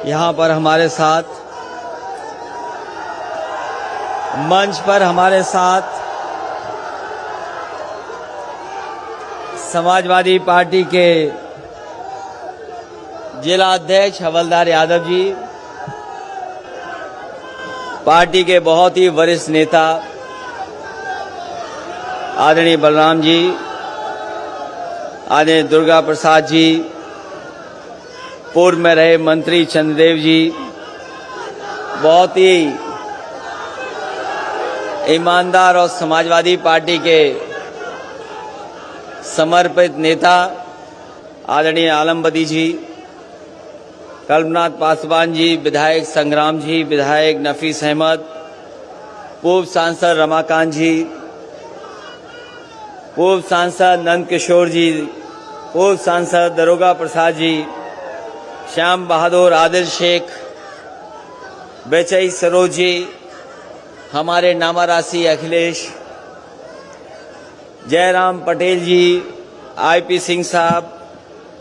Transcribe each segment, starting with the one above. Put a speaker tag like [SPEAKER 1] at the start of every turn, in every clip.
[SPEAKER 1] यहाँ पर हमारे साथ, मंच पर हमारे साथ समाजवादी पार्टी के जिला अध्यक्ष हवलदार यादव जी, पार्टी के बहुत ही वरिष्ठ नेता आदरणीय बलराम जी, आदरणीय दुर्गा प्रसाद जी, पूर्व में रहे मंत्री चंद्रदेव जी, बहुत ही ईमानदार और समाजवादी पार्टी के समर्पित नेता आदरणीय आलमबदी जी, कल्पनाथ पासवान जी, विधायक संग्राम जी, विधायक नफीस अहमद, पूर्व सांसद रमाकांत जी, पूर्व सांसद नंद किशोर जी, पूर्व सांसद दरोगा प्रसाद जी, श्याम बहादुर, आदिल शेख, बेचई सरोज जी, हमारे नामारासी अखिलेश, जयराम पटेल जी, आईपी सिंह साहब,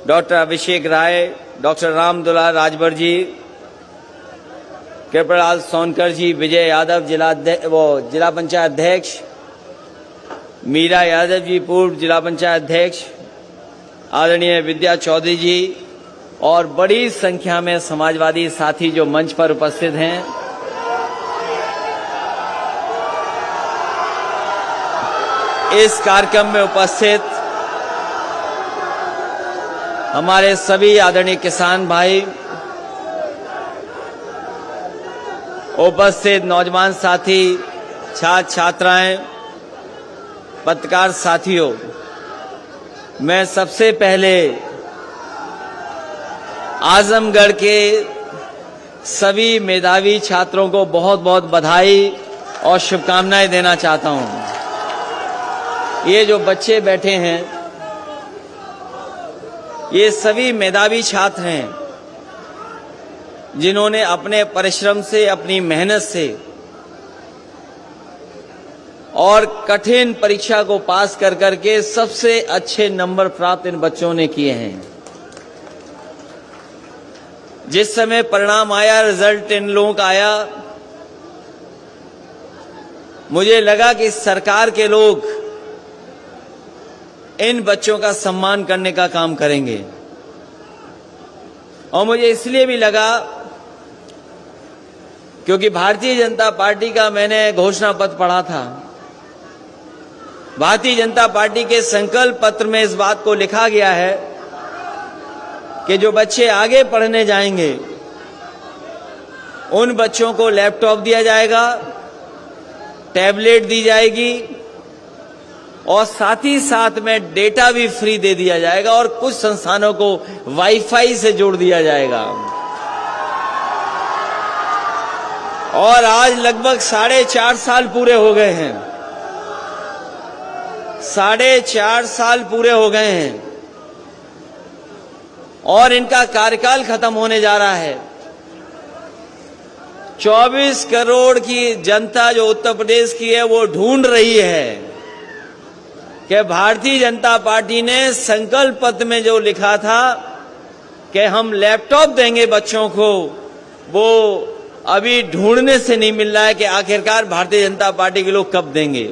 [SPEAKER 1] डॉक्टर अभिषेक राय, डॉक्टर रामदुलार राजभर जी, कृपलाल सोनकर जी, विजय यादव जिला पंचायत अध्यक्ष, मीरा यादव जी, पूर्व जिला पंचायत अध्यक्ष, आदरणीय विद्या चौधरी जी और बड़ी संख्या में समाजवादी साथी जो मंच पर उपस्थित हैं। इस कार्यक्रम में उपस्थित हमारे सभी आदरणीय किसान भाई, उपस्थित नौजवान साथी, छात्र छात्राएं, पत्रकार साथियों, मैं सबसे पहले आजमगढ़ के सभी मेधावी छात्रों को बहुत बहुत बधाई और शुभकामनाएं देना चाहता हूं। ये जो बच्चे बैठे हैं, ये सभी मेधावी छात्र हैं जिन्होंने अपने परिश्रम से, अपनी मेहनत से और कठिन परीक्षा को पास कर करके सबसे अच्छे नंबर प्राप्त इन बच्चों ने किए हैं। जिस समय परिणाम आया, रिजल्ट इन लोगों का आया, मुझे लगा कि सरकार के लोग इन बच्चों का सम्मान करने का काम करेंगे। और मुझे इसलिए भी लगा क्योंकि भारतीय जनता पार्टी का मैंने घोषणा पत्र पढ़ा था। भारतीय जनता पार्टी के संकल्प पत्र में इस बात को लिखा गया है कि जो बच्चे आगे पढ़ने जाएंगे उन बच्चों को लैपटॉप दिया जाएगा, टैबलेट दी जाएगी और साथ ही साथ में डेटा भी फ्री दे दिया जाएगा और कुछ संस्थानों को वाईफाई से जोड़ दिया जाएगा। और आज लगभग 4.5 साल पूरे हो गए हैं। 4.5 साल पूरे हो गए हैं और इनका कार्यकाल खत्म होने जा रहा है। 24 करोड़ की जनता जो उत्तर प्रदेश की है वो ढूंढ रही है कि भारतीय जनता पार्टी ने संकल्प पत्र में जो लिखा था कि हम लैपटॉप देंगे बच्चों को, वो अभी ढूंढने से नहीं मिल रहा है कि आखिरकार भारतीय जनता पार्टी के लोग कब देंगे।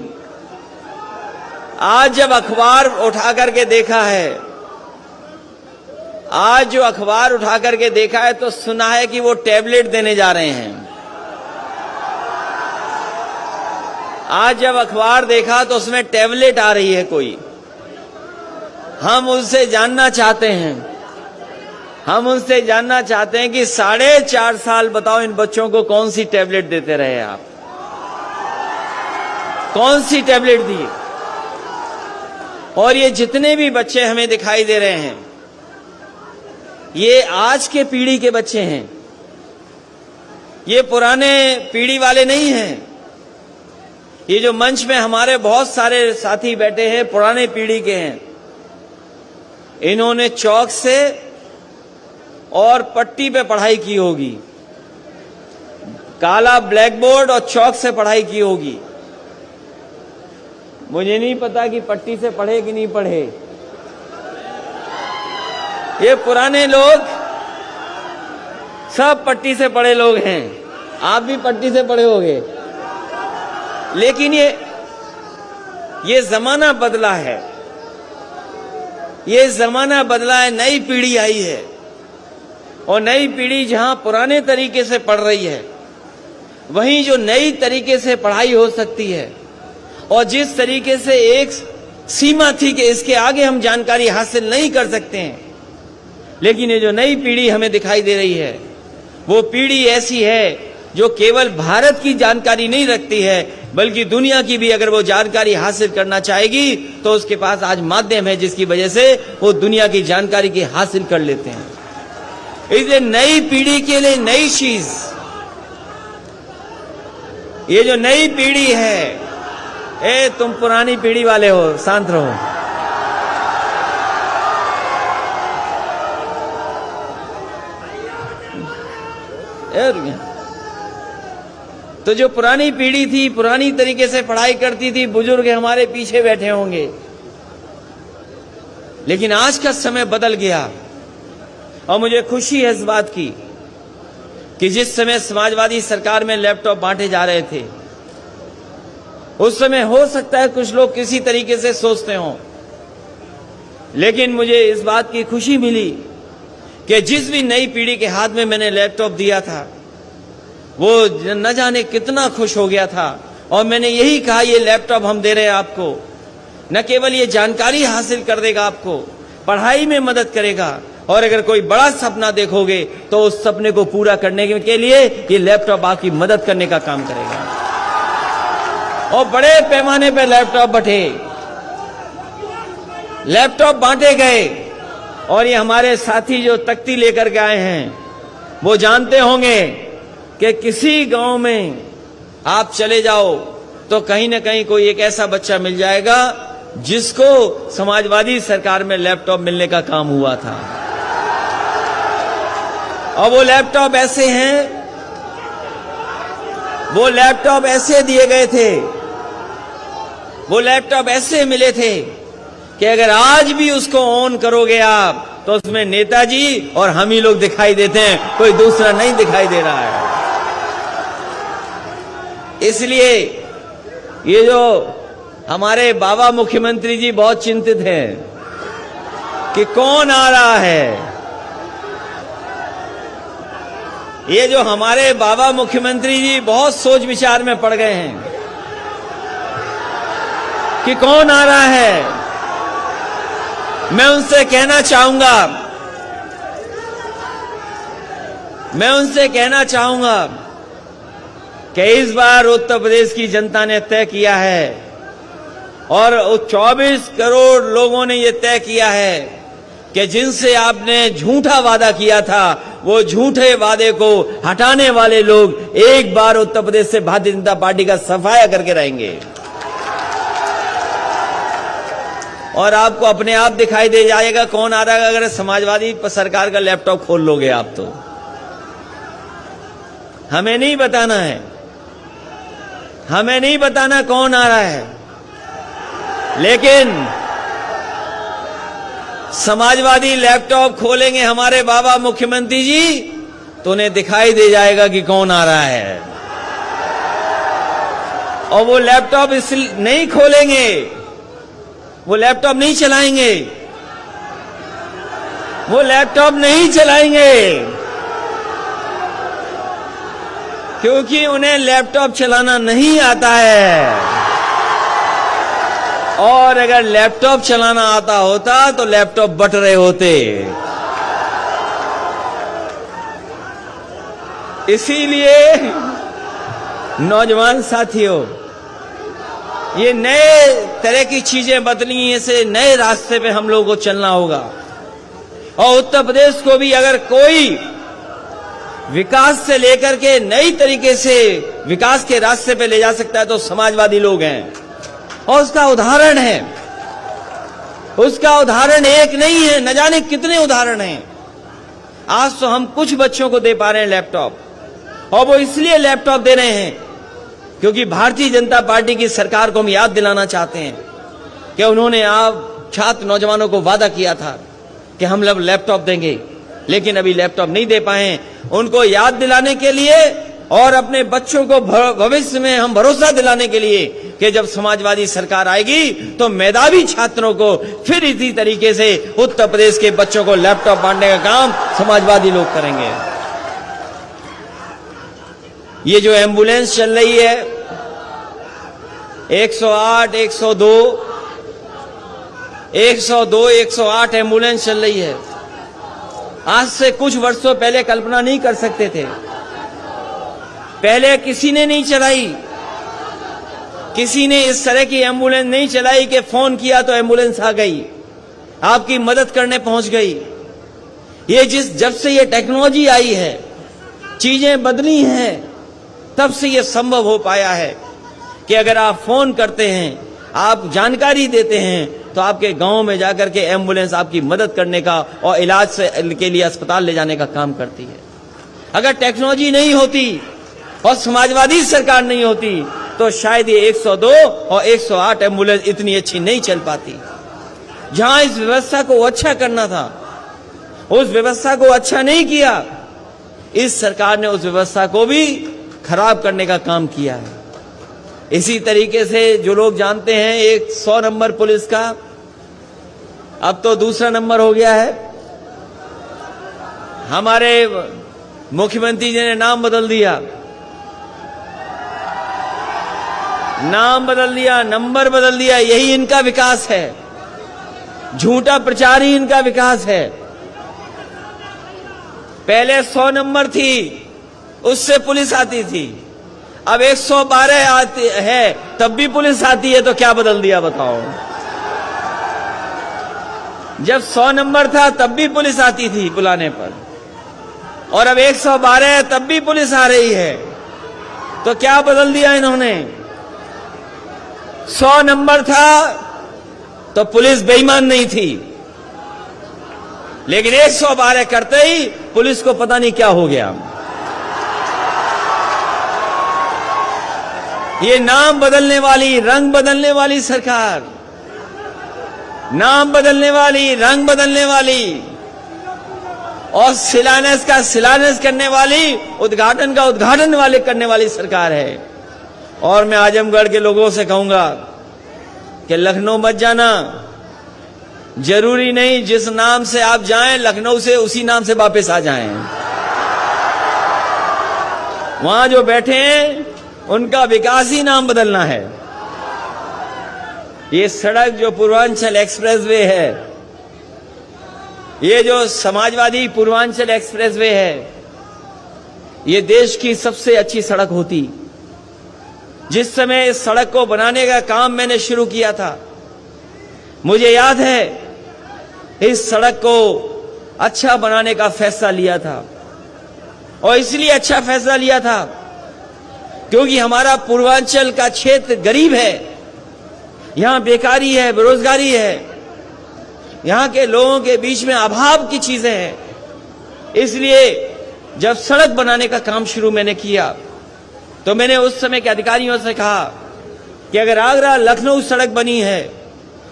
[SPEAKER 1] आज जब अखबार उठा करके देखा है, आज जो अखबार उठा करके देखा है तो सुना है कि वो टैबलेट देने जा रहे हैं। आज जब अखबार देखा तो उसमें टैबलेट आ रही है कोई। हम उनसे जानना चाहते हैं, हम उनसे जानना चाहते हैं कि 4.5 साल बताओ इन बच्चों को कौन सी टैबलेट देते रहे आप? कौन सी टैबलेट दी? और ये जितने भी बच्चे हमें दिखाई दे रहे हैं, ये आज के पीढ़ी के बच्चे हैं, ये पुराने पीढ़ी वाले नहीं हैं। ये जो मंच में हमारे बहुत सारे साथी बैठे हैं पुराने पीढ़ी के हैं। इन्होंने चौक से और पट्टी पे पढ़ाई की होगी, काला ब्लैक बोर्ड और चौक से पढ़ाई की होगी। मुझे नहीं पता कि पट्टी से पढ़े कि नहीं पढ़े। ये पुराने लोग सब पट्टी से पढ़े लोग हैं, आप भी पट्टी से पढ़े होंगे, लेकिन ये जमाना बदला है, ये जमाना बदला है, नई पीढ़ी आई है और नई पीढ़ी जहां पुराने तरीके से पढ़ रही है वहीं जो नई तरीके से पढ़ाई हो सकती है और जिस तरीके से एक सीमा थी कि इसके आगे हम जानकारी हासिल नहीं कर सकते हैं, लेकिन ये जो नई पीढ़ी हमें दिखाई दे रही है वो पीढ़ी ऐसी है जो केवल भारत की जानकारी नहीं रखती है बल्कि दुनिया की भी अगर वो जानकारी हासिल करना चाहेगी तो उसके पास आज माध्यम है जिसकी वजह से वो दुनिया की जानकारी की हासिल कर लेते हैं। इसलिए नई पीढ़ी के लिए नई चीज, ये जो नई पीढ़ी है, तुम पुरानी पीढ़ी वाले हो, शांत रहो। तो जो पुरानी पीढ़ी थी, पुरानी तरीके से पढ़ाई करती थी, बुजुर्ग हमारे पीछे बैठे होंगे, लेकिन आज का समय बदल गया और मुझे खुशी है इस बात की कि जिस समय समाजवादी सरकार में लैपटॉप बांटे जा रहे थे उस समय हो सकता है कुछ लोग किसी तरीके से सोचते हों, लेकिन मुझे इस बात की खुशी मिली कि जिस भी नई पीढ़ी के हाथ में मैंने लैपटॉप दिया था वो न जाने कितना खुश हो गया था। और मैंने यही कहा ये लैपटॉप हम दे रहे हैं आपको, न केवल ये जानकारी हासिल कर देगा, आपको पढ़ाई में मदद करेगा और अगर कोई बड़ा सपना देखोगे तो उस सपने को पूरा करने के लिए ये लैपटॉप आपकी मदद करने का काम करेगा। और बड़े पैमाने पर लैपटॉप बांटे गए और ये हमारे साथी जो तख्ती लेकर के आए हैं वो जानते होंगे कि किसी गांव में आप चले जाओ तो कहीं ना कहीं कोई एक ऐसा बच्चा मिल जाएगा जिसको समाजवादी सरकार में लैपटॉप मिलने का काम हुआ था। और वो लैपटॉप ऐसे हैं, वो लैपटॉप ऐसे दिए गए थे, वो लैपटॉप ऐसे मिले थे कि अगर आज भी उसको ऑन करोगे आप तो उसमें नेताजी और हम ही लोग दिखाई देते हैं, कोई दूसरा नहीं दिखाई दे रहा है। इसलिए ये जो हमारे बाबा मुख्यमंत्री जी बहुत चिंतित हैं कि कौन आ रहा है, ये जो हमारे बाबा मुख्यमंत्री जी बहुत सोच विचार में पड़ गए हैं कि कौन आ रहा है। मैं उनसे कहना चाहूंगा कि इस बार उत्तर प्रदेश की जनता ने तय किया है और 24 करोड़ लोगों ने यह तय किया है कि जिनसे आपने झूठा वादा किया था वो झूठे वादे को हटाने वाले लोग एक बार उत्तर प्रदेश से भारतीय जनता पार्टी का सफाया करके रहेंगे। और आपको अपने आप दिखाई दे जाएगा कौन आ रहा है अगर समाजवादी सरकार का लैपटॉप खोल लोगे आप तो। हमें नहीं बताना है, हमें नहीं बताना कौन आ रहा है, लेकिन समाजवादी लैपटॉप खोलेंगे हमारे बाबा मुख्यमंत्री जी तो उन्हें दिखाई दे जाएगा कि कौन आ रहा है। और वो लैपटॉप इसलिए नहीं खोलेंगे, वो लैपटॉप नहीं चलाएंगे, वो लैपटॉप नहीं चलाएंगे क्योंकि उन्हें लैपटॉप चलाना नहीं आता है। और अगर लैपटॉप चलाना आता होता तो लैपटॉप बट रहे होते। इसीलिए नौजवान साथियों, ये नए तरह की चीजें बदली, ऐसे नए रास्ते पे हम लोगों को चलना होगा। और उत्तर प्रदेश को भी अगर कोई विकास से लेकर के नई तरीके से विकास के रास्ते पे ले जा सकता है तो समाजवादी लोग हैं। और उसका उदाहरण है, उसका उदाहरण एक नहीं है, न जाने कितने उदाहरण हैं। आज तो हम कुछ बच्चों को दे पा रहे हैं लैपटॉप, और वो इसलिए लैपटॉप दे रहे हैं क्योंकि भारतीय जनता पार्टी की सरकार को हम याद दिलाना चाहते हैं कि उन्होंने आप छात्र नौजवानों को वादा किया था कि हम लोग लैपटॉप देंगे। लेकिन अभी लैपटॉप नहीं दे पाए। उनको याद दिलाने के लिए और अपने बच्चों को भविष्य में हम भरोसा दिलाने के लिए कि जब समाजवादी सरकार आएगी तो मेधावी छात्रों को फिर इसी तरीके से उत्तर प्रदेश के बच्चों को लैपटॉप बांटने का काम समाजवादी लोग करेंगे। ये जो एम्बुलेंस चल रही है 108, 108 एम्बुलेंस चल रही है। आज से कुछ वर्षों पहले कल्पना नहीं कर सकते थे। पहले किसी ने नहीं चलाई, किसी ने इस तरह की एम्बुलेंस नहीं चलाई कि फोन किया तो एम्बुलेंस आ गई, आपकी मदद करने पहुंच गई। ये जब से ये टेक्नोलॉजी आई है, चीजें बदली हैं, तब से ये संभव हो पाया है कि अगर आप फोन करते हैं, आप जानकारी देते हैं, तो आपके गांव में जाकर के एम्बुलेंस आपकी मदद करने का और इलाज के लिए अस्पताल ले जाने का काम करती है। अगर टेक्नोलॉजी नहीं होती और समाजवादी सरकार नहीं होती तो शायद ये 102 और 108 एम्बुलेंस इतनी अच्छी नहीं चल पाती। जहां इस व्यवस्था को अच्छा करना था, उस व्यवस्था को अच्छा नहीं किया। इस सरकार ने उस व्यवस्था को भी खराब करने का काम किया है। इसी तरीके से जो लोग जानते हैं 100 नंबर पुलिस का अब तो दूसरा नंबर हो गया है। हमारे मुख्यमंत्री जी ने नाम बदल दिया, नंबर बदल दिया। यही इनका विकास है, झूठा प्रचार ही इनका विकास है। पहले 100 नंबर थी, उससे पुलिस आती थी। अब 112 आती है, तब भी पुलिस आती है, तो क्या बदल दिया बताओ। जब 100 नंबर था तब भी पुलिस आती थी बुलाने पर, और अब 112 है तब भी पुलिस आ रही है, तो क्या बदल दिया इन्होंने। 100 नंबर था तो पुलिस बेईमान नहीं थी, लेकिन 112 करते ही पुलिस को पता नहीं क्या हो गया। ये नाम बदलने वाली, रंग बदलने वाली सरकार, नाम बदलने वाली, रंग बदलने वाली और शिलान्यास का शिलान्यास करने वाली, उद्घाटन का उद्घाटन वाले करने वाली सरकार है। और मैं आजमगढ़ के लोगों से कहूंगा कि लखनऊ मत जाना। जरूरी नहीं जिस नाम से आप जाएं, लखनऊ से उसी नाम से वापस आ जाएं। वहां जो बैठे हैं उनका विकास ही नाम बदलना है। ये सड़क जो पूर्वांचल एक्सप्रेसवे है, ये जो समाजवादी पूर्वांचल एक्सप्रेसवे है, ये देश की सबसे अच्छी सड़क होती। जिस समय इस सड़क को बनाने का काम मैंने शुरू किया था, मुझे याद है इस सड़क को अच्छा बनाने का फैसला लिया था। और इसलिए अच्छा फैसला लिया था क्योंकि हमारा पूर्वांचल का क्षेत्र गरीब है, यहां बेकारी है, बेरोजगारी है, यहां के लोगों के बीच में अभाव की चीजें हैं। इसलिए जब सड़क बनाने का काम शुरू मैंने किया तो मैंने उस समय के अधिकारियों से कहा कि अगर आगरा लखनऊ सड़क बनी है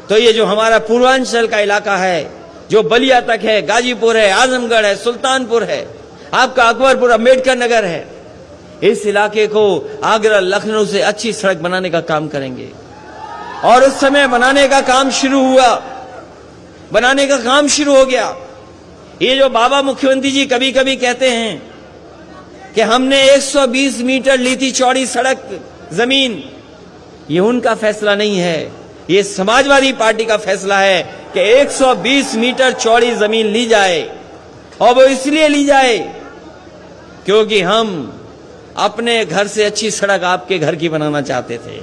[SPEAKER 1] तो ये जो हमारा पूर्वांचल का इलाका है, जो बलिया तक है, गाजीपुर है, आजमगढ़ है, सुल्तानपुर है, आपका अकबरपुर, अंबेडकर नगर है, इस इलाके को आगरा लखनऊ से अच्छी सड़क बनाने का काम करेंगे। और उस समय बनाने का काम शुरू हुआ, बनाने का काम शुरू हो गया। ये जो बाबा मुख्यमंत्री जी कभी कभी कहते हैं कि हमने 120 मीटर ली थी चौड़ी सड़क जमीन, ये उनका फैसला नहीं है, ये समाजवादी पार्टी का फैसला है कि 120 मीटर चौड़ी जमीन ली जाए। और वो इसलिए ली जाए क्योंकि हम अपने घर से अच्छी सड़क आपके घर की बनाना चाहते थे,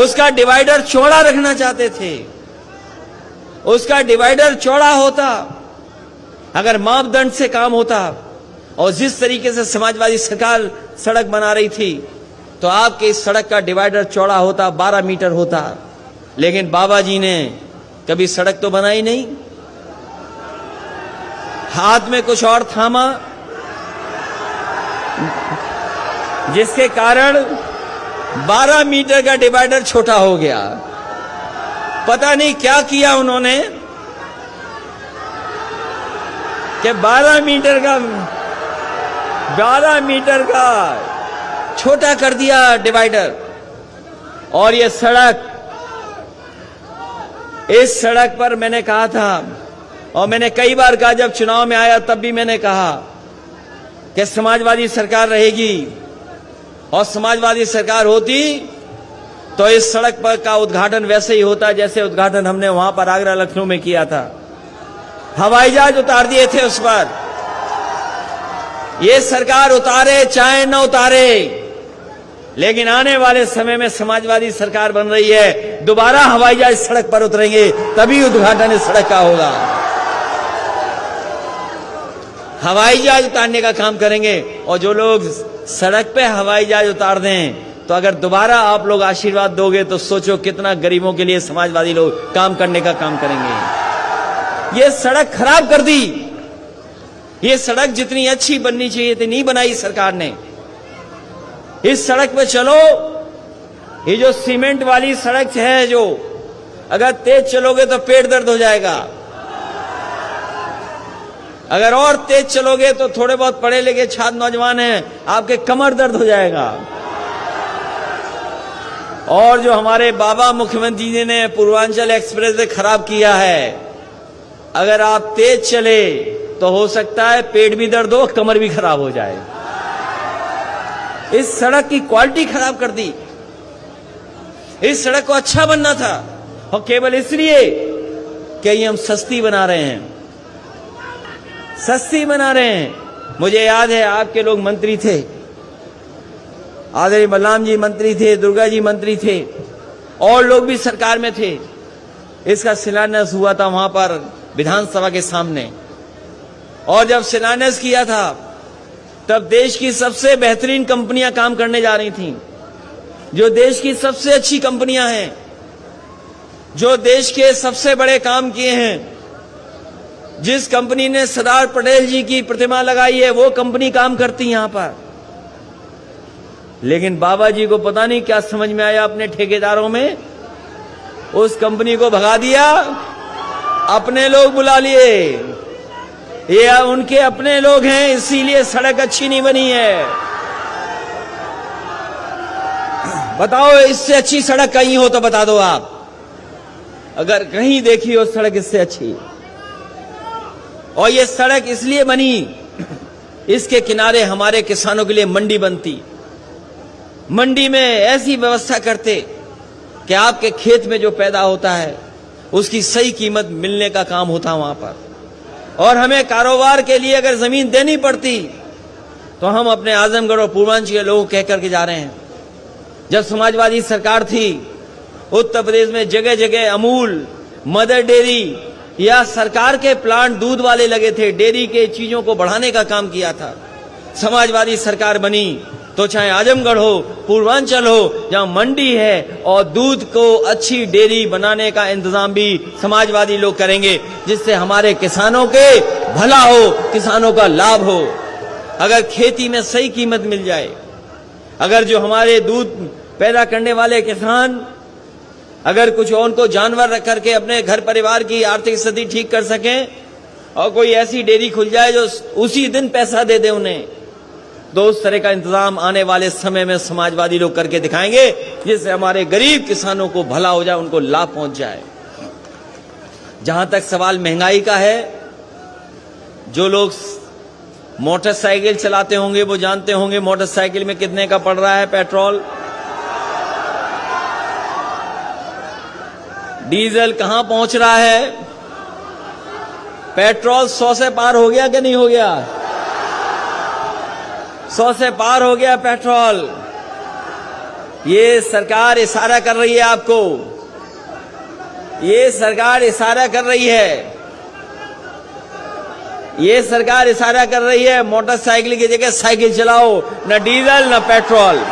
[SPEAKER 1] उसका डिवाइडर चौड़ा रखना चाहते थे। उसका डिवाइडर चौड़ा होता, अगर मापदंड से काम होता और जिस तरीके से समाजवादी सरकार सड़क बना रही थी तो आपके इस सड़क का डिवाइडर चौड़ा होता, 12 मीटर होता। लेकिन बाबा जी ने कभी सड़क तो बनाई नहीं, हाथ में कुछ और थामा, जिसके कारण 12 मीटर का डिवाइडर छोटा हो गया। पता नहीं क्या किया उन्होंने, कि 12 मीटर का छोटा कर दिया डिवाइडर। और ये सड़क, इस सड़क पर मैंने कहा था, और मैंने कई बार कहा, जब चुनाव में आया तब भी मैंने कहा कि समाजवादी सरकार रहेगी, और समाजवादी सरकार होती तो इस सड़क पर का उद्घाटन वैसे ही होता जैसे उद्घाटन हमने वहां पर आगरा लखनऊ में किया था। हवाई जहाज उतार दिए थे उस पर। ये सरकार उतारे चाहे न उतारे, लेकिन आने वाले समय में समाजवादी सरकार बन रही है, दोबारा हवाई जहाज सड़क पर उतरेंगे, तभी उद्घाटन इस सड़क का होगा। हवाई जहाज उतारने का काम करेंगे, और जो लोग सड़क पे हवाई जहाज उतार दें, तो अगर दोबारा आप लोग आशीर्वाद दोगे तो सोचो कितना गरीबों के लिए समाजवादी लोग काम करने का काम करेंगे। ये सड़क खराब कर दी। ये सड़क जितनी अच्छी बननी चाहिए थी नहीं बनाई सरकार ने। इस सड़क पे चलो, ये जो सीमेंट वाली सड़क है, जो अगर तेज चलोगे तो पेट दर्द हो जाएगा, अगर और तेज चलोगे तो थोड़े बहुत पढ़े लिखे छात्र नौजवान हैं, आपके कमर दर्द हो जाएगा। और जो हमारे बाबा मुख्यमंत्री जी ने पूर्वांचल एक्सप्रेस वे खराब किया है, अगर आप तेज चले तो हो सकता है पेट भी दर्द हो, कमर भी खराब हो जाए। इस सड़क की क्वालिटी खराब कर दी। इस सड़क को अच्छा बनना था, और केवल इसलिए कि ये हम सस्ती बना रहे हैं, सस्ती बना रहे हैं। मुझे याद है आपके लोग मंत्री थे, आदरणीय बलराम जी मंत्री थे, दुर्गा जी मंत्री थे, और लोग भी सरकार में थे। इसका शिलान्यास हुआ था वहां पर विधानसभा के सामने, और जब शिलान्यास किया था तब देश की सबसे बेहतरीन कंपनियां काम करने जा रही थीं, जो देश की सबसे अच्छी कंपनियां हैं, जो देश के सबसे बड़े काम किए हैं। जिस कंपनी ने सरदार पटेल जी की प्रतिमा लगाई है, वो कंपनी काम करती यहां पर। लेकिन बाबा जी को पता नहीं क्या समझ में आया, अपने ठेकेदारों में उस कंपनी को भगा दिया, अपने लोग बुला लिए। ये उनके अपने लोग हैं, इसीलिए सड़क अच्छी नहीं बनी है। बताओ, इससे अच्छी सड़क कहीं हो तो बता दो आप, अगर कहीं देखी हो सड़क इससे अच्छी। और ये सड़क इसलिए बनी, इसके किनारे हमारे किसानों के लिए मंडी बनती, मंडी में ऐसी व्यवस्था करते कि आपके खेत में जो पैदा होता है उसकी सही कीमत मिलने का काम होता वहां पर। और हमें कारोबार के लिए अगर जमीन देनी पड़ती तो हम अपने आजमगढ़ और पूर्वांचल के लोगों कह करके जा रहे हैं। जब समाजवादी सरकार थी, उत्तर प्रदेश में जगह जगह अमूल, मदर डेयरी या सरकार के प्लांट दूध वाले लगे थे, डेयरी के चीजों को बढ़ाने का काम किया था। समाजवादी सरकार बनी तो चाहे आजमगढ़ हो, पूर्वांचल हो, जहां मंडी है और दूध को अच्छी डेयरी बनाने का इंतजाम भी समाजवादी लोग करेंगे, जिससे हमारे किसानों के भला हो, किसानों का लाभ हो। अगर खेती में सही कीमत मिल जाए, अगर जो हमारे दूध पैदा करने वाले किसान अगर कुछ उनको जानवर रख करके अपने घर परिवार की आर्थिक स्थिति ठीक कर सकें, और कोई ऐसी डेयरी खुल जाए जो उसी दिन पैसा दे दे उन्हें, तो उस तरह का इंतजाम आने वाले समय में समाजवादी लोग करके दिखाएंगे, जिससे हमारे गरीब किसानों को भला हो जाए, उनको लाभ पहुंच जाए। जहां तक सवाल महंगाई का है, जो लोग मोटरसाइकिल चलाते होंगे वो जानते होंगे मोटरसाइकिल में कितने का पड़ रहा है पेट्रोल, डीजल कहां पहुंच रहा है। पेट्रोल 100 से पार हो गया कि नहीं हो गया? 100 से पार हो गया पेट्रोल। ये सरकार इशारा कर रही है आपको, ये सरकार इशारा कर रही है, ये सरकार इशारा कर रही है मोटरसाइकिल की जगह साइकिल चलाओ, न डीजल न पेट्रोल।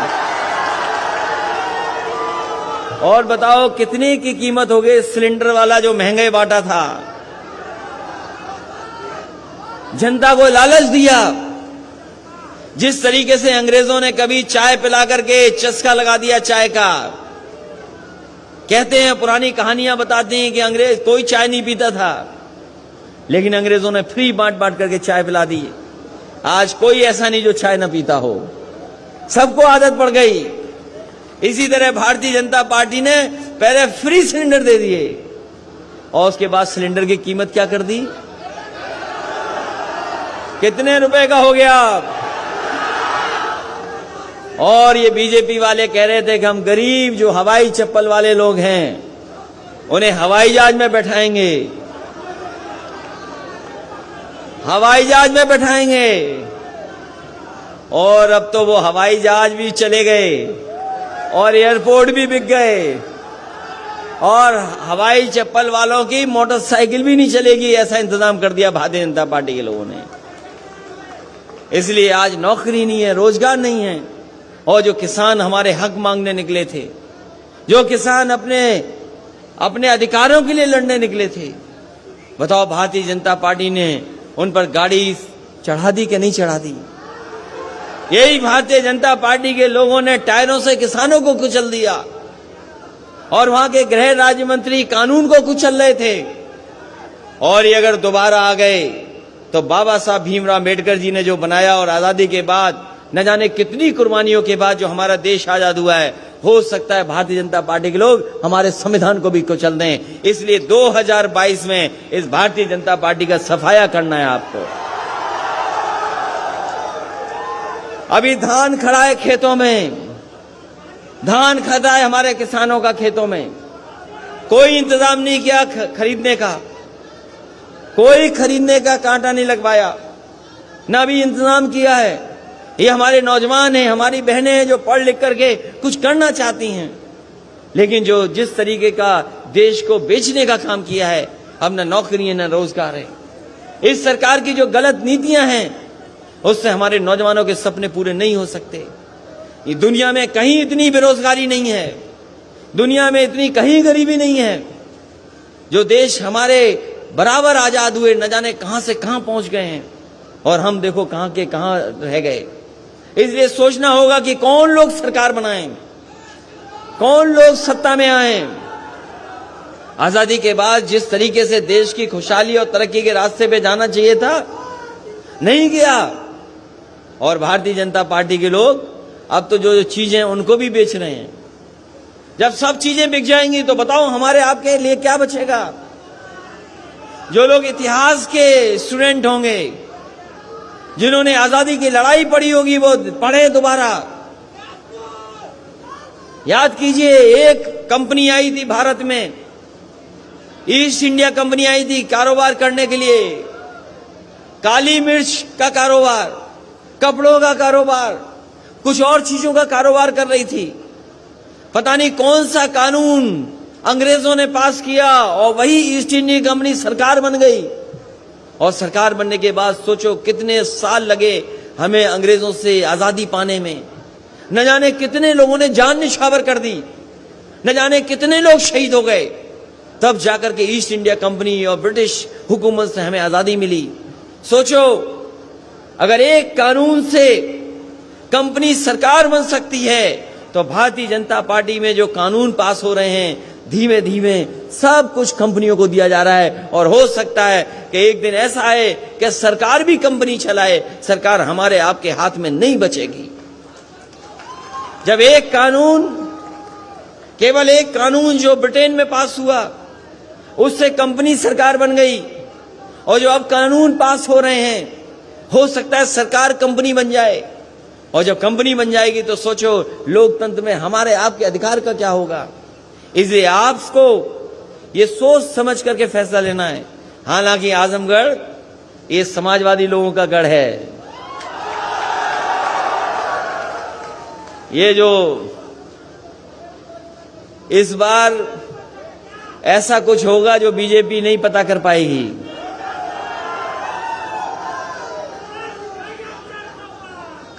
[SPEAKER 1] और बताओ कितनी की कीमत हो गई सिलेंडर वाला जो महंगाई बांटा था। जनता को लालच दिया। जिस तरीके से अंग्रेजों ने कभी चाय पिला करके चस्का लगा दिया चाय का, कहते हैं पुरानी कहानियां बताती हैं कि अंग्रेज कोई चाय नहीं पीता था, लेकिन अंग्रेजों ने फ्री बांट बांट करके चाय पिला दी। आज कोई ऐसा नहीं जो चाय ना पीता हो, सबको आदत पड़ गई। इसी तरह भारतीय जनता पार्टी ने पहले फ्री सिलेंडर दे दिए और उसके बाद सिलेंडर की कीमत क्या कर दी? कितने रुपए का हो गया? और ये बीजेपी वाले कह रहे थे कि हम गरीब जो हवाई चप्पल वाले लोग हैं उन्हें हवाई जहाज में बैठाएंगे, हवाई जहाज में बैठाएंगे। और अब तो वो हवाई जहाज भी चले गए और एयरपोर्ट भी बिक गए और हवाई चप्पल वालों की मोटरसाइकिल भी नहीं चलेगी, ऐसा इंतजाम कर दिया भारतीय जनता पार्टी के लोगों ने। इसलिए आज नौकरी नहीं है, रोजगार नहीं है। और जो किसान हमारे हक मांगने निकले थे, जो किसान अपने अधिकारों के लिए लड़ने निकले थे, बताओ भारतीय जनता पार्टी ने उन पर गाड़ी चढ़ा दी कि नहीं चढ़ा दी? यही भारतीय जनता पार्टी के लोगों ने टायरों से किसानों को कुचल दिया और वहां के गृह राज्य मंत्री कानून को कुचल रहे थे। और ये अगर दोबारा आ गए तो बाबा साहब भीमराव अम्बेडकर जी ने जो बनाया और आजादी के बाद न जाने कितनी कुर्बानियों के बाद जो हमारा देश आजाद हुआ है, हो सकता है भारतीय जनता पार्टी के लोग हमारे संविधान को भी कुचल दें। इसलिए 2022 में इस भारतीय जनता पार्टी का सफाया करना है आपको। अभी धान खड़ा है खेतों में, धान खड़ा है हमारे किसानों का खेतों में, कोई इंतजाम नहीं किया खरीदने का, कोई खरीदने का कांटा नहीं लगवाया, ना भी इंतजाम किया है। ये हमारे नौजवान हैं, हमारी बहनें हैं जो पढ़ लिख करके कुछ करना चाहती हैं, लेकिन जो जिस तरीके का देश को बेचने का काम किया है, अब न नौकरी है न रोजगार है। इस सरकार की जो गलत नीतियां हैं उससे हमारे नौजवानों के सपने पूरे नहीं हो सकते। ये दुनिया में कहीं इतनी बेरोजगारी नहीं है, दुनिया में इतनी कहीं गरीबी नहीं है। जो देश हमारे बराबर आजाद हुए न जाने कहां से कहां पहुंच गए हैं और हम देखो कहां के कहां रह गए। इसलिए सोचना होगा कि कौन लोग सरकार बनाएं, कौन लोग सत्ता में आए। आजादी के बाद जिस तरीके से देश की खुशहाली और तरक्की के रास्ते पे जाना चाहिए था, नहीं गया। और भारतीय जनता पार्टी के लोग अब तो जो चीजें उनको भी बेच रहे हैं। जब सब चीजें बिक जाएंगी तो बताओ हमारे आपके लिए क्या बचेगा? जो लोग इतिहास के स्टूडेंट होंगे, जिन्होंने आजादी की लड़ाई पढ़ी होगी, वो पढ़े दोबारा। याद कीजिए, एक कंपनी आई थी भारत में, ईस्ट इंडिया कंपनी आई थी कारोबार करने के लिए। काली मिर्च का कारोबार, कपड़ों का कारोबार, कुछ और चीजों का कारोबार कर रही थी। पता नहीं कौन सा कानून अंग्रेजों ने पास किया और वही ईस्ट इंडिया कंपनी सरकार बन गई। और सरकार बनने के बाद सोचो कितने साल लगे हमें अंग्रेजों से आजादी पाने में। न जाने कितने लोगों ने जान निछावर कर दी, न जाने कितने लोग शहीद हो गए, तब जाकर के ईस्ट इंडिया कंपनी और ब्रिटिश हुकूमत से हमें आजादी मिली। सोचो, अगर एक कानून से कंपनी सरकार बन सकती है, तो भारतीय जनता पार्टी में जो कानून पास हो रहे हैं, धीमे धीमे सब कुछ कंपनियों को दिया जा रहा है। और हो सकता है कि एक दिन ऐसा है कि सरकार भी कंपनी चलाए, सरकार हमारे आपके हाथ में नहीं बचेगी। जब एक कानून, केवल एक कानून जो ब्रिटेन में पास हुआ, उससे कंपनी सरकार बन गई, और जो अब कानून पास हो रहे हैं, हो सकता है सरकार कंपनी बन जाए। और जब कंपनी बन जाएगी तो सोचो लोकतंत्र में हमारे आपके अधिकार का क्या होगा। इसलिए आपको ये सोच समझ करके फैसला लेना है। हालांकि आजमगढ़ ये समाजवादी लोगों का गढ़ है। ये जो इस बार ऐसा कुछ होगा जो बीजेपी नहीं पता कर पाएगी।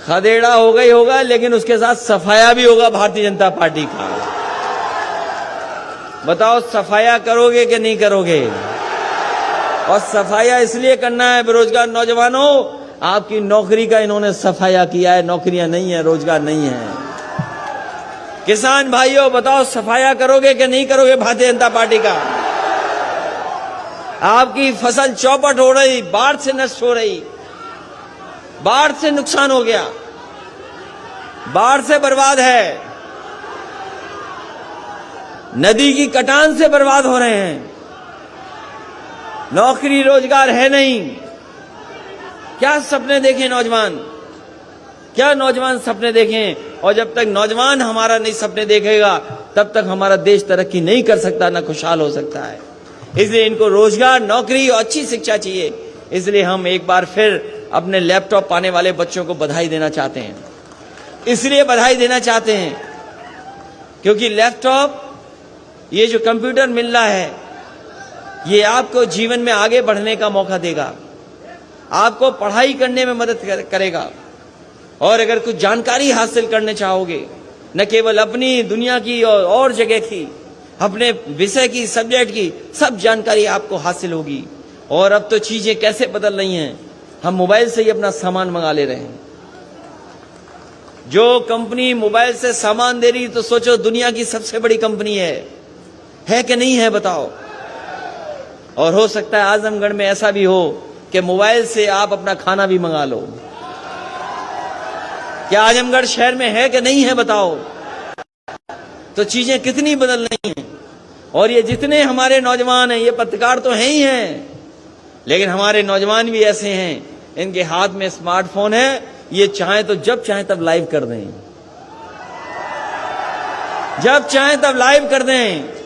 [SPEAKER 1] खदेड़ा होगा ही होगा, लेकिन उसके साथ सफाया भी होगा भारतीय जनता पार्टी का। बताओ सफाया करोगे कि नहीं करोगे? और सफाया इसलिए करना है, बेरोजगार नौजवानों, आपकी नौकरी का इन्होंने सफाया किया है। नौकरियां नहीं है, रोजगार नहीं है। किसान भाइयों बताओ सफाया करोगे कि नहीं करोगे भारतीय जनता पार्टी का? आपकी फसल चौपट हो रही, बाढ़ से नष्ट हो रही, बाढ़ से नुकसान हो गया, बाढ़ से बर्बाद है, नदी की कटान से बर्बाद हो रहे हैं, नौकरी रोजगार है नहीं। क्या सपने देखें नौजवान, क्या नौजवान सपने देखें? और जब तक नौजवान हमारा नहीं सपने देखेगा तब तक हमारा देश तरक्की नहीं कर सकता, ना खुशहाल हो सकता है। इसलिए इनको रोजगार, नौकरी और अच्छी शिक्षा चाहिए। इसलिए हम एक बार फिर अपने लैपटॉप पाने वाले बच्चों को बधाई देना चाहते हैं। इसलिए बधाई देना चाहते हैं क्योंकि लैपटॉप, ये जो कंप्यूटर मिल रहा है, ये आपको जीवन में आगे बढ़ने का मौका देगा, आपको पढ़ाई करने में मदद करेगा। और अगर कुछ जानकारी हासिल करने चाहोगे, न केवल अपनी दुनिया की और जगह की, अपने विषय की, सब्जेक्ट की, सब जानकारी आपको हासिल होगी। और अब तो चीजें कैसे बदल रही हैं, हम मोबाइल से ही अपना सामान मंगा ले रहे हैं। जो कंपनी मोबाइल से सामान दे रही, तो सोचो दुनिया की सबसे बड़ी कंपनी है कि नहीं है, बताओ। और हो सकता है आजमगढ़ में ऐसा भी हो कि मोबाइल से आप अपना खाना भी मंगा लो। क्या आजमगढ़ शहर में है कि नहीं है, बताओ। तो चीजें कितनी बदल रही हैं। और ये जितने हमारे नौजवान हैं, ये पत्रकार तो हैं ही हैं, लेकिन हमारे नौजवान भी ऐसे हैं, इनके हाथ में स्मार्टफोन है, ये चाहे तो जब चाहे तब लाइव कर दें, जब चाहे तब लाइव कर दें।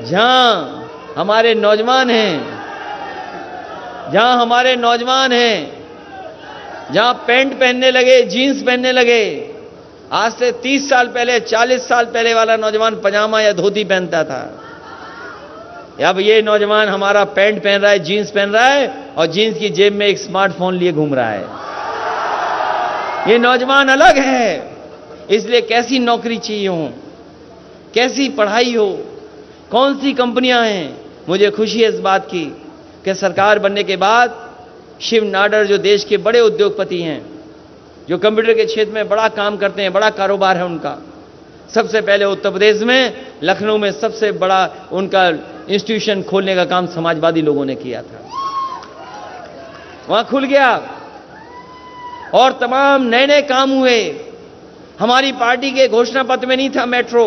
[SPEAKER 1] जहां हमारे नौजवान हैं, जहां हमारे नौजवान हैं, जहां पैंट पहनने लगे, जीन्स पहनने लगे, आज से 30 साल पहले, 40 साल पहले वाला नौजवान पजामा या धोती पहनता था। अब ये नौजवान हमारा पैंट पहन रहा है, जीन्स पहन रहा है और जीन्स की जेब में एक स्मार्टफोन लिए घूम रहा है। ये नौजवान अलग है। इसलिए कैसी नौकरी चाहिए हो, कैसी पढ़ाई हो, कौन सी कंपनियां हैं, मुझे खुशी है इस बात की कि सरकार बनने के बाद शिव नाडर जो देश के बड़े उद्योगपति हैं, जो कंप्यूटर के क्षेत्र में बड़ा काम करते हैं, बड़ा कारोबार है उनका, सबसे पहले उत्तर प्रदेश में लखनऊ में सबसे बड़ा उनका इंस्टीट्यूशन खोलने का काम समाजवादी लोगों ने किया था। वहां खुल गया और तमाम नए नए काम हुए। हमारी पार्टी के घोषणा पत्र में नहीं था मेट्रो,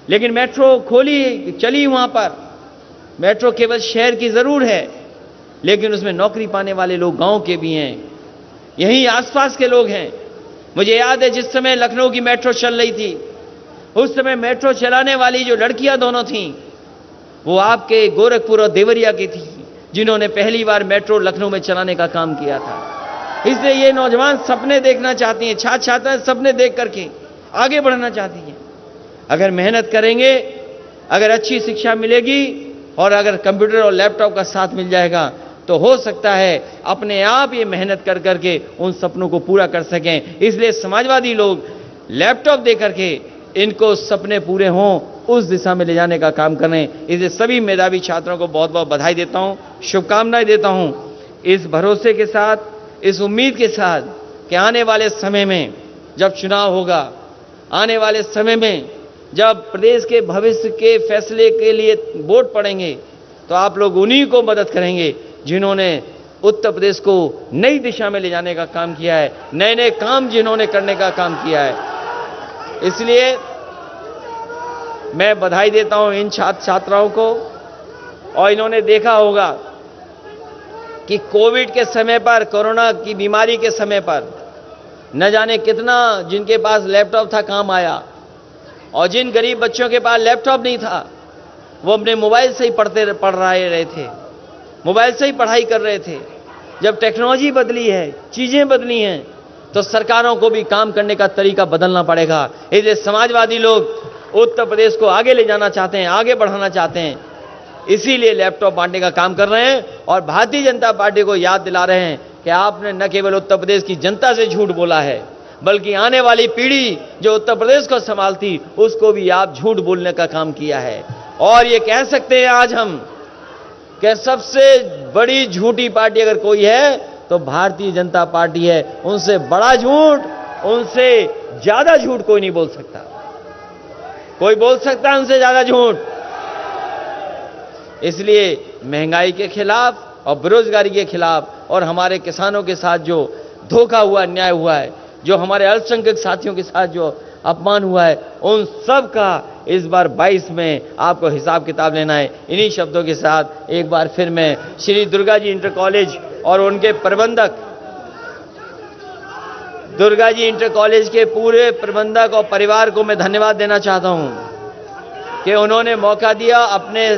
[SPEAKER 1] लेकिन मेट्रो खोली, चली वहां पर। मेट्रो केवल शहर की जरूर है, लेकिन उसमें नौकरी पाने वाले लोग गांव के भी हैं, यहीं आसपास के लोग हैं। मुझे याद है जिस समय लखनऊ की मेट्रो चल रही थी, उस समय मेट्रो चलाने वाली जो लड़कियां दोनों थीं, वो आपके गोरखपुर और देवरिया की थी, जिन्होंने पहली बार मेट्रो लखनऊ में चलाने का काम किया था। इसलिए ये नौजवान सपने देखना चाहती हैं, छात्र छात्राएं सपने देख करके आगे बढ़ना चाहती हैं। अगर मेहनत करेंगे, अगर अच्छी शिक्षा मिलेगी और अगर कंप्यूटर और लैपटॉप का साथ मिल जाएगा, तो हो सकता है अपने आप ये मेहनत कर करके उन सपनों को पूरा कर सकें। इसलिए समाजवादी लोग लैपटॉप दे करके इनको सपने पूरे हों, उस दिशा में ले जाने का काम करें। इसलिए सभी मेधावी छात्रों को बहुत बहुत बधाई देता हूं, शुभकामनाएं देता हूं, इस भरोसे के साथ, इस उम्मीद के साथ कि आने वाले समय में जब चुनाव होगा, आने वाले समय में जब प्रदेश के भविष्य के फैसले के लिए वोट पड़ेंगे, तो आप लोग उन्हीं को मदद करेंगे जिन्होंने उत्तर प्रदेश को नई दिशा में ले जाने का काम किया है, नए नए काम जिन्होंने करने का काम किया है। इसलिए मैं बधाई देता हूं इन छात्र छात्राओं को। और इन्होंने देखा होगा कि कोविड के समय पर, कोरोना की बीमारी के समय पर, न जाने कितना जिनके पास लैपटॉप था काम आया, और जिन गरीब बच्चों के पास लैपटॉप नहीं था, वो अपने मोबाइल से ही पढ़ रहे थे, मोबाइल से ही पढ़ाई कर रहे थे। जब टेक्नोलॉजी बदली है, चीजें बदली हैं, तो सरकारों को भी काम करने का तरीका बदलना पड़ेगा। इसलिए समाजवादी लोग उत्तर प्रदेश को आगे ले जाना चाहते हैं, आगे बढ़ाना चाहते हैं, इसीलिए लैपटॉप बांटने का काम कर रहे हैं। और भारतीय जनता पार्टी को याद दिला रहे हैं कि आपने न केवल उत्तर प्रदेश की जनता से झूठ बोला है, बल्कि आने वाली पीढ़ी जो उत्तर प्रदेश को संभालती, उसको भी आप झूठ बोलने का काम किया है। और ये कह सकते हैं आज हम कि सबसे बड़ी झूठी पार्टी अगर कोई है तो भारतीय जनता पार्टी है। उनसे बड़ा झूठ, उनसे ज्यादा झूठ कोई नहीं बोल सकता। कोई बोल सकता है उनसे ज्यादा झूठ? इसलिए महंगाई के खिलाफ और बेरोजगारी के खिलाफ और हमारे किसानों के साथ जो धोखा हुआ, अन्याय हुआ है, जो हमारे अल्पसंख्यक साथियों के साथ जो अपमान हुआ है, उन सब का इस बार 22 में आपको हिसाब किताब लेना है। इन्हीं शब्दों के साथ एक बार फिर मैं श्री दुर्गा जी इंटर कॉलेज और उनके प्रबंधक, दुर्गा जी इंटर कॉलेज के पूरे प्रबंधक और परिवार को मैं धन्यवाद देना चाहता हूं कि उन्होंने मौका दिया अपने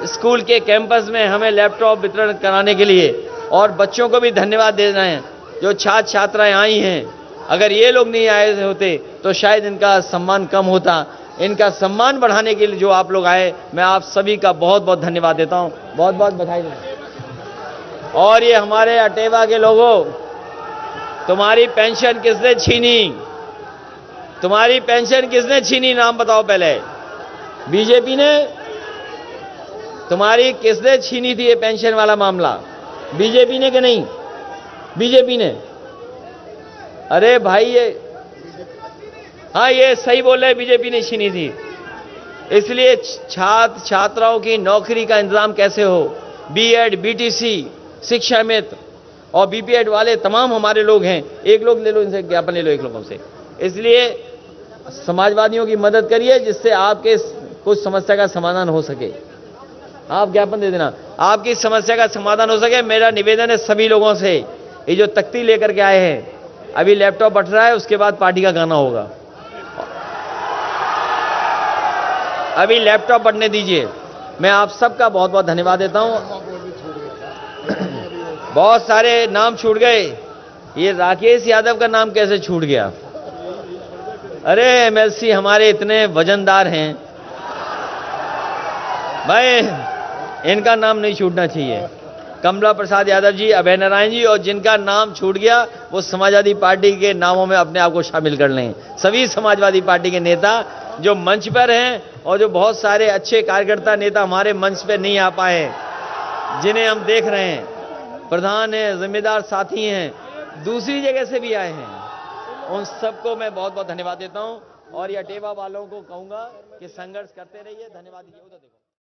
[SPEAKER 1] स्कूल के कैंपस में हमें लैपटॉप वितरण कराने के लिए। और बच्चों को भी धन्यवाद देना है जो छात्र छात्राएं आई हैं। अगर ये लोग नहीं आए होते तो शायद इनका सम्मान कम होता। इनका सम्मान बढ़ाने के लिए जो आप लोग आए, मैं आप सभी का बहुत बहुत धन्यवाद देता हूं, बहुत बहुत बधाई देता हूं। और ये हमारे अटेवा के लोगों, तुम्हारी पेंशन किसने छीनी? तुम्हारी पेंशन किसने छीनी? नाम बताओ पहले। बीजेपी ने? तुम्हारी किसने छीनी थी ये पेंशन वाला मामला? बीजेपी ने कि नहीं? बीजेपी ने। अरे भाई ये, हाँ ये सही बोल रहे, बीजेपी ने छीनी थी। इसलिए छात्र छात्राओं की नौकरी का इंतजाम कैसे हो? बीएड, बीटीसी, शिक्षा मित्र और बीपीएड वाले तमाम हमारे लोग हैं। एक लोग ले लो, इनसे ज्ञापन ले लो एक लोगों से। इसलिए समाजवादियों की मदद करिए जिससे आपके कुछ समस्या का समाधान हो सके। आप ज्ञापन दे देना, आपकी समस्या का समाधान हो सके। मेरा निवेदन है सभी लोगों से, ये जो तख्ती लेकर के आए हैं, अभी लैपटॉप बट रहा है, उसके बाद पार्टी का गाना होगा। अभी लैपटॉप बटने दीजिए। मैं आप सबका बहुत बहुत धन्यवाद देता हूं। बहुत सारे नाम छूट गए। ये राकेश यादव का नाम कैसे छूट गया? अरे एमएलसी हमारे इतने वजनदार हैं भाई, इनका नाम नहीं छूटना चाहिए। कमला प्रसाद यादव जी, अभय नारायण जी, और जिनका नाम छूट गया वो समाजवादी पार्टी के नामों में अपने आप को शामिल कर लें। सभी समाजवादी पार्टी के नेता जो मंच पर हैं और जो बहुत सारे अच्छे कार्यकर्ता नेता हमारे मंच पर नहीं आ पाए, जिन्हें हम देख रहे हैं, प्रधान हैं, जिम्मेदार साथी हैं, दूसरी जगह से भी आए हैं, उन सबको मैं बहुत बहुत धन्यवाद देता हूं। और ये अटेवा वालों को कहूंगा कि संघर्ष करते रहिए। धन्यवाद दीजिए।